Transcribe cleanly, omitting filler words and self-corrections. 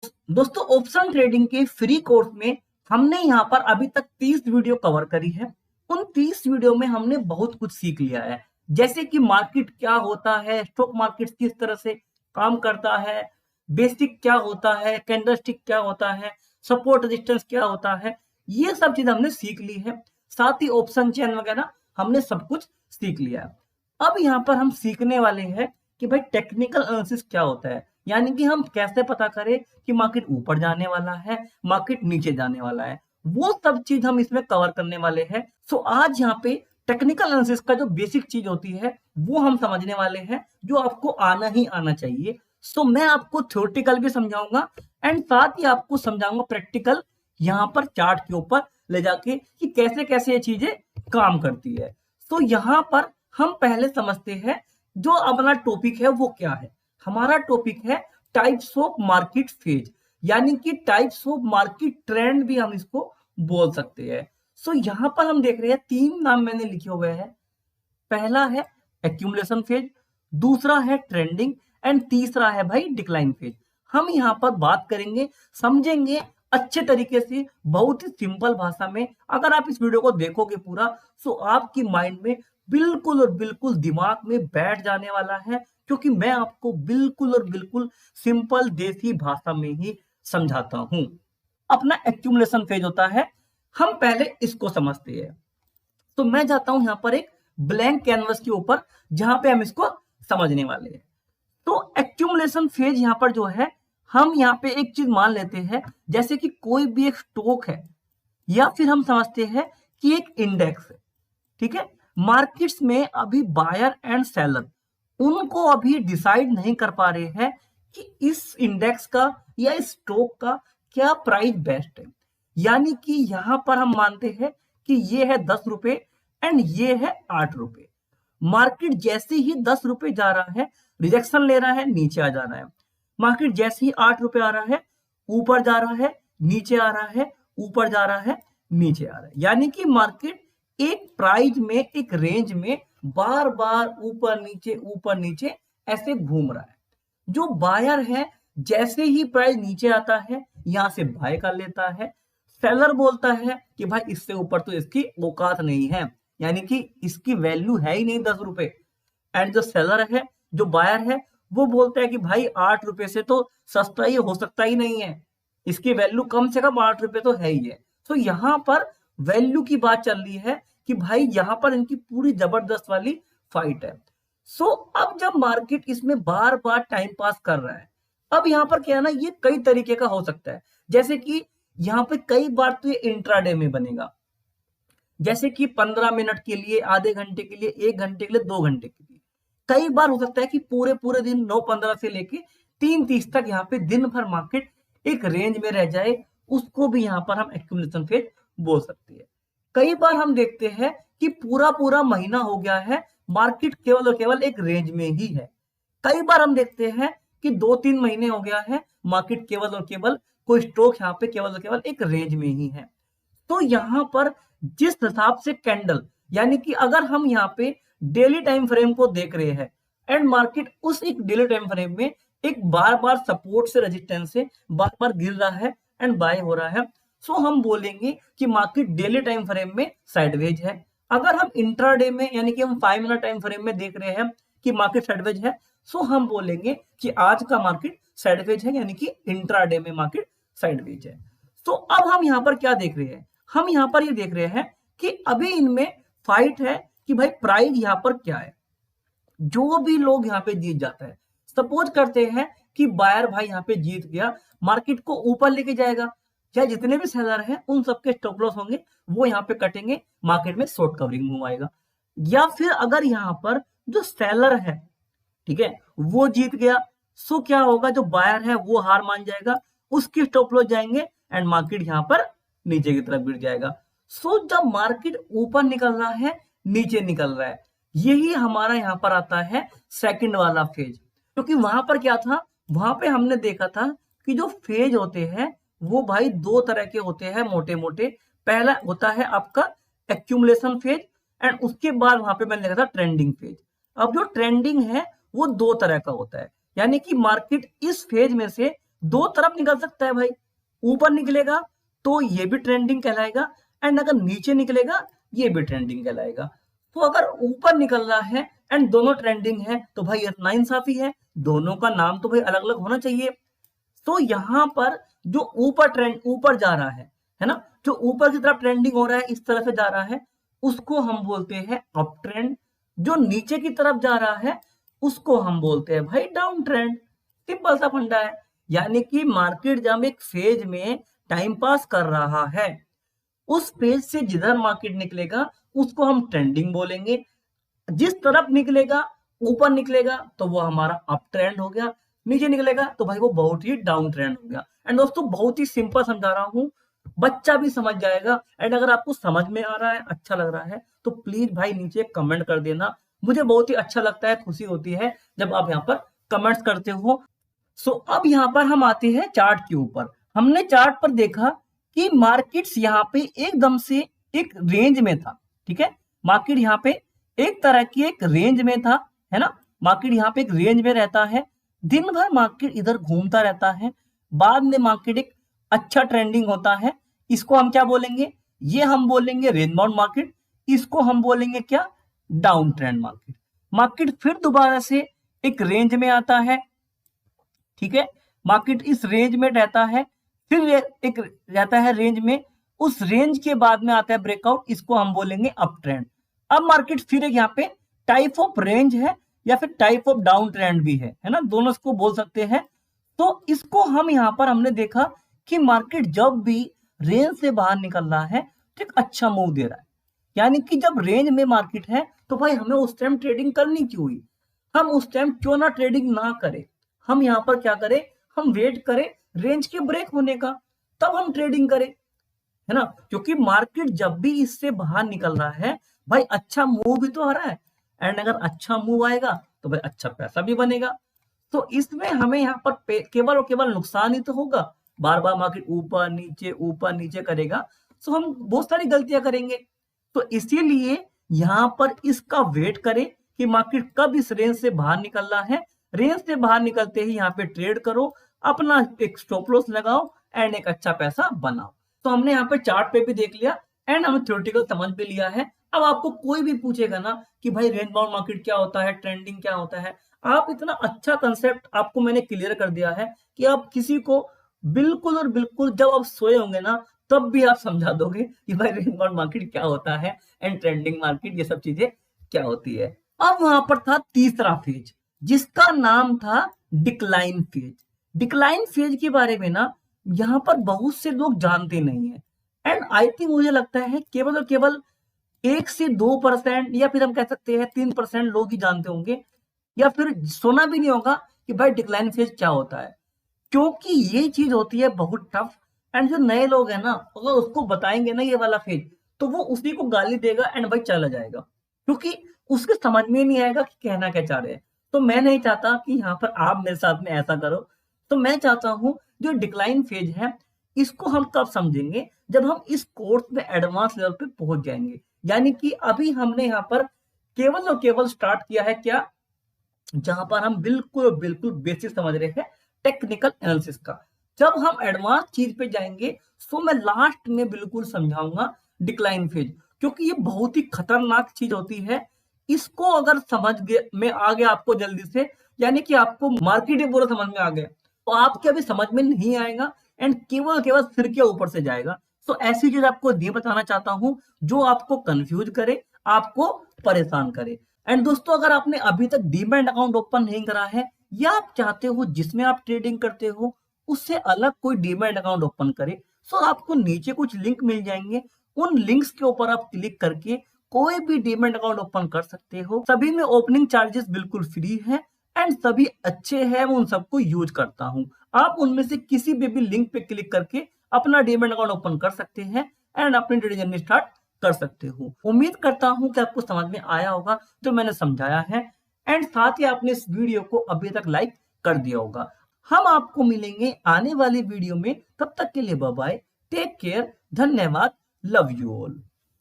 दोस्तों option trading के free course में हमने यहाँ पर अभी तक 30 वीडियो कवर करी है। उन 30 वीडियो में हमने बहुत कुछ सीख लिया है, जैसे कि मार्केट क्या होता है, स्टॉक मार्केट किस तरह से काम करता है, बेसिक क्या होता है, कैंडलस्टिक क्या होता है, सपोर्ट रेजिस्टेंस क्या होता है, ये सब चीज हमने सीख ली है। साथ ही ऑप्शन चेन वगैरह हमने सब कुछ सीख लिया है। अब यहाँ पर हम सीखने वाले हैं कि भाई टेक्निकल एनालिसिस क्या होता है, यानी कि हम कैसे पता करें कि मार्केट ऊपर जाने वाला है, मार्केट नीचे जाने वाला है, वो सब चीज हम इसमें कवर करने वाले हैं। सो आज यहाँ पे टेक्निकल एनालिसिस का जो बेसिक चीज होती है वो हम समझने वाले हैं, जो आपको आना ही आना चाहिए। सो मैं आपको थ्योरेटिकल भी समझाऊंगा एंड साथ ही आपको समझाऊंगा प्रैक्टिकल, यहाँ पर चार्ट के ऊपर ले जाके कि कैसे कैसे ये चीजें काम करती है। तो यहाँ पर हम पहले समझते हैं जो अपना टॉपिक है वो क्या है। हमारा टॉपिक है टाइप्स ऑफ मार्केट फेज, यानी कि टाइप्स ऑफ मार्केट ट्रेंड भी हम इसको बोल सकते हैं। सो यहाँ पर हम देख रहे हैं 3 नाम मैंने लिखे हुए हैं। पहला है एक्यूमुलेशन फेज, दूसरा है ट्रेंडिंग एंड तीसरा है भाई डिक्लाइन फेज। हम यहाँ पर बात करेंगे, समझेंगे अच्छे तरीके से, बहुत ही सिंपल भाषा में। अगर आप इस वीडियो को देखोगे पूरा तो आपकी माइंड में बिल्कुल और बिल्कुल दिमाग में बैठ जाने वाला है, क्योंकि मैं आपको बिल्कुल और बिल्कुल सिंपल देसी भाषा में ही समझाता हूं। अपना एक्यूमुलेशन फेज होता है, हम पहले इसको समझते हैं। तो मैं जाता हूं यहाँ पर एक ब्लैंक कैनवस के ऊपर, जहां पे हम इसको समझने वाले हैं। तो एक्यूमुलेशन फेज यहाँ पर जो है, हम यहाँ पे एक चीज मान लेते हैं, जैसे कि कोई भी एक स्टॉक है या फिर हम समझते हैं कि एक इंडेक्स है, ठीक है। मार्केट्स में अभी बायर एंड सेलर उनको अभी डिसाइड नहीं कर पा रहे हैं कि इस इंडेक्स का या इस स्टॉक का क्या प्राइस बेस्ट है। यानी कि यहां पर हम मानते हैं कि ये है 10 रुपए एंड ये है 8 रुपए। मार्केट जैसे ही 10 रुपए जा रहा है रिजेक्शन ले रहा है, नीचे आ जा रहा है। मार्केट जैसे ही 8 रुपए आ रहा है ऊपर जा रहा है, नीचे आ रहा है, ऊपर जा रहा है, नीचे आ रहा है। यानी कि मार्केट एक प्राइस में, एक रेंज में बार बार ऊपर नीचे ऐसे घूम रहा है। जो बायर है जैसे ही प्राइस नीचे आता है यहां से बाय कर लेता है। सेलर बोलता है कि भाई इससे ऊपर तो इसकी औकात नहीं है, यानी कि इसकी वैल्यू है ही नहीं 10 रुपए। एंड जो सेलर है, जो बायर है, वो बोलता है कि भाई 8 रुपए से तो सस्ता ही हो सकता ही नहीं है, इसकी वैल्यू कम से कम 8 रुपए तो है ही है। तो यहाँ पर वैल्यू की बात चल रही है कि भाई यहाँ पर इनकी पूरी जबरदस्त वाली फाइट है। सो अब जब मार्केट इसमें बार बार टाइम पास कर रहा है, अब यहाँ पर क्या है ना, ये कई तरीके का हो सकता है। जैसे कि यहाँ पे कई बार तो ये इंट्राडे में बनेगा, जैसे कि 15 मिनट के लिए, आधे घंटे के लिए, 1 घंटे के लिए, 2 घंटे के लिए। कई बार हो सकता है कि पूरे पूरे दिन 9:15 से लेके 3:30 तक यहाँ पे दिन भर मार्केट एक रेंज में रह जाए, उसको भी यहाँ पर हम एक्यूमुलेशन फेज बोल सकते हैं। कई बार हम देखते हैं कि पूरा पूरा महीना हो गया है, मार्केट केवल और केवल एक रेंज में ही है। कई बार हम देखते हैं कि 2-3 महीने हो गया है, मार्केट केवल और केवल कोई स्टॉक यहाँ पे केवल और केवल एक रेंज में ही है। तो यहाँ पर जिस हिसाब से कैंडल, यानी कि अगर हम यहाँ पे डेली टाइम फ्रेम को देख रहे हैं एंड मार्केट उस एक डेली टाइम फ्रेम में एक बार बार सपोर्ट से रेजिस्टेंस से बार बार गिर रहा है एंड बाय हो रहा है, सो हम बोलेंगे कि मार्केट डेली टाइम फ्रेम में साइडवेज है। अगर हम इंट्राडे में, यानी कि हम 5 मिनट टाइम फ्रेम में देख रहे हैं कि मार्केट साइडवेज है, सो हम बोलेंगे कि आज का मार्केट साइडवेज है, यानी कि इंट्राडे में मार्केट साइडवेज है। तो अब हम यहाँ पर क्या देख रहे हैं, हम यहाँ पर ये देख रहे हैं कि अभी इनमें फाइट है कि भाई प्राइस यहाँ पर क्या है। जो भी लोग यहाँ पे जीत जाता है, सपोज करते हैं कि बायर भाई यहाँ पे जीत गया, मार्केट को ऊपर लेके जाएगा, या जितने भी सेलर हैं उन सबके स्टॉप लॉस होंगे, वो यहाँ पे कटेंगे, मार्केट में शॉर्ट कवरिंग मूव आएगा। या फिर अगर यहाँ पर जो सेलर है, ठीक है, वो जीत गया, सो क्या होगा, जो बायर है वो हार मान जाएगा, उसके स्टॉप लॉस जाएंगे एंड मार्केट यहाँ पर नीचे की तरफ गिर जाएगा। सो जब मार्केट ऊपर निकल रहा है, नीचे निकल रहा है, यही हमारा यहाँ पर आता है सेकंड वाला फेज। क्योंकि वहां पर क्या था, वहां पे हमने देखा था कि जो फेज होते हैं वो भाई 2 तरह के होते हैं मोटे मोटे। पहला होता है आपका एक्यूमुलेशन फेज एंड उसके बाद वहां पे मैंने देखा था ट्रेंडिंग फेज। अब जो ट्रेंडिंग है वो 2 तरह का होता है, यानी कि मार्केट इस फेज में से दो तरफ निकल सकता है भाई, ऊपर निकलेगा तो ये भी ट्रेंडिंग कहलाएगा, एंड अगर नीचे निकलेगा ये भी ट्रेंडिंग कहलाएगा। तो अगर ऊपर निकल रहा है एंड दोनों ट्रेंडिंग है तो भाई इतना इंसाफी है, दोनों का नाम तो भाई अलग अलग होना चाहिए। तो यहाँ पर जो ऊपर जा रहा है ना, जो ऊपर की तरफ ट्रेंडिंग हो रहा है, इस तरह से जा रहा है, उसको हम बोलते हैं अप ट्रेंड। जो नीचे की तरफ जा रहा है उसको हम बोलते हैं भाई डाउन ट्रेंड। सिंपल सा फंडा है। यानी कि मार्केट जब एक फेज में टाइम पास कर रहा है, उस फेज से जिधर मार्केट निकलेगा उसको हम ट्रेंडिंग बोलेंगे। जिस तरफ निकलेगा, ऊपर निकलेगा तो वो हमारा अप ट्रेंड हो गया, नीचे निकलेगा तो भाई वो बहुत ही डाउन ट्रेंड हो गया। एंड दोस्तों बहुत ही सिंपल समझा रहा हूँ, बच्चा भी समझ जाएगा। एंड अगर आपको समझ में आ रहा है, अच्छा लग रहा है, तो प्लीज भाई नीचे कमेंट कर देना। मुझे बहुत ही अच्छा लगता है, खुशी होती है जब आप यहाँ पर कमेंट्स करते हो। सो अब यहाँ पर हम आते हैं चार्ट के ऊपर। हमने चार्ट पर देखा कि मार्केट्स यहाँ पे एकदम से एक रेंज में था, ठीक है। मार्केट यहाँ पे एक तरह की एक रेंज में था, है ना। मार्केट यहाँ पे एक रेंज में रहता है, दिन भर मार्केट इधर घूमता रहता है, बाद में मार्केट एक अच्छा ट्रेंडिंग होता है। इसको हम क्या बोलेंगे? ये हम बोलेंगे रेंज बाउंड मार्केट। इसको हम बोलेंगे क्या? Down trend market. मार्केट फिर दोबारा से एक रेंज में आता है, ठीक है। मार्केट इस रेंज में रहता है, फिर एक रहता है रेंज में, उस रेंज के बाद में आता है ब्रेकआउट, इसको हम बोलेंगे अप ट्रेंड। अब मार्केट फिर एक यहाँ पे टाइप ऑफ रेंज है या फिर टाइप ऑफ डाउन ट्रेंड भी है ना, दोनों इसको बोल सकते हैं। तो इसको हम यहाँ पर हमने देखा कि मार्केट जब भी रेंज से बाहर निकल रहा है तो एक अच्छा मूव दे रहा है। यानी कि जब रेंज में मार्केट है तो भाई हमें उस टाइम ट्रेडिंग करनी क्यों हुई? हम उस टाइम क्यों ना ट्रेडिंग ना करें? हम यहाँ पर क्या करें? हम वेट करें रेंज के ब्रेक होने का, तब हम ट्रेडिंग करें, है ना। क्योंकि मार्केट जब भी इससे बाहर निकल रहा है भाई अच्छा मूव भी तो आ रहा है, एंड अगर अच्छा मूव आएगा तो भाई अच्छा पैसा भी बनेगा। तो इसमें हमें यहाँ पर केवल और केवल नुकसान ही तो होगा। बार बार मार्केट ऊपर नीचे करेगा तो हम बहुत सारी गलतियां करेंगे। तो इसीलिए यहाँ पर इसका वेट करें कि मार्केट कब इस रेंज से बाहर निकल रहा है। रेंज से बाहर निकलते ही यहाँ पे ट्रेड करो, अपना एक स्टॉप लॉस लगाओ एंड एक अच्छा पैसा बनाओ। तो हमने यहाँ पे चार्ट पे भी देख लिया एंड हमें थ्योरेटिकल समझ भी लिया है। अब आपको कोई भी पूछेगा ना कि भाई रेंज बाउंड मार्केट क्या होता है, ट्रेंडिंग क्या होता है, आप इतना अच्छा कंसेप्ट आपको मैंने क्लियर कर दिया है कि आप किसी को बिल्कुल और बिल्कुल जब आप सोए होंगे ना तब भी आप समझा दोगे कि भाई रेंज बाउंड मार्केट क्या होता है एंड ट्रेंडिंग मार्केट, ये सब चीजें क्या होती है। अब वहां पर था तीसरा फेज जिसका नाम था डिक्लाइन फेज। डिक्लाइन फेज के बारे में ना यहाँ पर बहुत से लोग जानते नहीं है, एंड आई थिंक मुझे लगता है केवल और केवल 1 से 2% या फिर हम कह सकते हैं 3% लोग ही जानते होंगे, या फिर सुना भी नहीं होगा कि भाई डिक्लाइन फेज क्या होता है। क्योंकि ये चीज होती है बहुत टफ, एंड जो नए लोग हैं ना अगर उसको बताएंगे ना ये वाला फेज तो वो उसी को गाली देगा एंड भाई चला जाएगा, क्योंकि उसके समझ में नहीं आएगा कि कहना क्या चाह रहे हैं। तो मैं नहीं चाहता कि यहाँ पर आप मेरे साथ में ऐसा करो। तो मैं चाहता हूँ जो डिक्लाइन फेज है इसको हम कब समझेंगे? जब हम इस कोर्स में एडवांस लेवल पे पहुंच जाएंगे। यानी कि अभी हमने यहाँ पर केवल और केवल स्टार्ट किया है क्या, जहां पर हम बिल्कुल बिल्कुल बेसिक समझ रहे हैं टेक्निकल एनालिसिस का। जब हम एडवांस चीज पे जाएंगे तो मैं लास्ट में बिल्कुल समझाऊंगा डिक्लाइन फेज, क्योंकि ये बहुत ही खतरनाक चीज होती है। इसको अगर में आ गया आपको जल्दी से, यानी कि आपको मार्केट पूरा समझ में आ गया, तो आपके अभी समझ में नहीं आएगा एंड केवल केवल सिर के ऊपर से जाएगा। तो ऐसी चीज आपको नहीं बताना चाहता हूं जो आपको कंफ्यूज करे, आपको परेशान करे। एंड दोस्तों अगर आपने अभी तक डीमैट अकाउंट ओपन नहीं करा है या आप चाहते हो जिसमें आप ट्रेडिंग करते हो उससे अलग कोई डीमैट अकाउंट ओपन करे, तो आपको नीचे कुछ लिंक मिल जाएंगे। उन लिंक्स के ऊपर आप क्लिक करके कोई भी डीमैट अकाउंट ओपन कर सकते हो। सभी में ओपनिंग चार्जेस बिल्कुल फ्री है एंड सभी अच्छे हैं, मैं उन सबको यूज करता हूं। आप उनमें से किसी भी लिंक पे क्लिक करके अपना डीमैट अकाउंट ओपन कर सकते हैं एंड अपनी ट्रेडिंग जर्नी स्टार्ट कर सकते हो। उम्मीद करता हूं कि आपको समझ में आया होगा जो मैंने समझाया है, एंड साथ ही आपने इस वीडियो को अभी तक लाइक कर दिया होगा। हम आपको मिलेंगे आने वाली वीडियो में, तब तक के लिए बाय बाय, टेक केयर, धन्यवाद, लव यू ऑल।